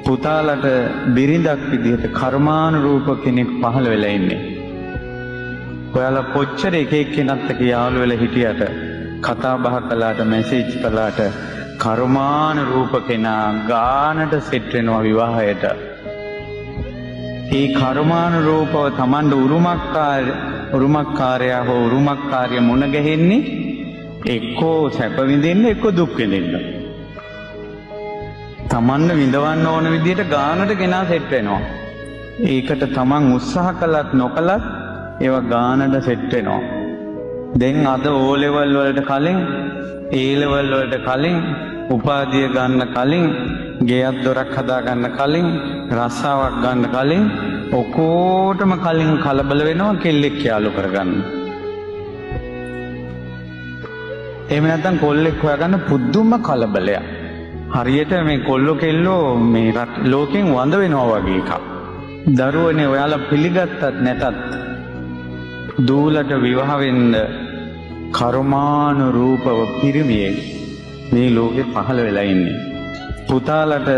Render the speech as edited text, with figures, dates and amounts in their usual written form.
පුතාලට බිරිඳක් විදිහට කර්මානුරූප කෙනෙක් පහළ වෙලා ඉන්නේ. ඔයාලා කොච්චර එක එක්කෙනාත් එක්ක යාළු වෙලා හිටියට කතා බහ කළාට මැසේජ් කළාට කර්මානුරූප කෙනා ගානට සෙට් වෙනවා විවාහයට. ඒ කර්මානුරූපව Tamanda උරුමකාරයා හෝ උරුමකාරිය මුණ ගැහෙන්නේ එක්කෝ සැප විඳින්න එක්කෝ දුක් විඳින්න. තමන්ව විඳවන්න ඕන විදිහට ගානට ගෙනා සෙට් වෙනවා. ඒකට තමන් උත්සාහ කළත් නොකළත් ඒවා ගානට සෙට් වෙනවා. දැන් අද O level වලට කලින් A level වලට කලින් උපාධිය ගන්න කලින් ගෙයක් දොරක් හදා ගන්න කලින් රස්සාවක් ගන්න කලින් ඔකෝටම කලින් කලබල වෙනවා කෙල්ලෙක් යාළු කරගන්න. එහෙම නැත්නම් කොල්ලෙක් හොයාගන්න පුදුම කලබලයක්. හරියට මේ කොල්ලෝ කෙල්ලෝ මේ ලෝකෙන් වඳ වෙනවා වගේ එකක්. දරුවනේ ඔයාලා පිළිගත්තත් නැතත් දූලට විවාහ වෙන්න කර්මානුරූපව පිරිමියෙක් මේ ලෝකෙ පහළ වෙලා ඉන්නේ. පුතාලට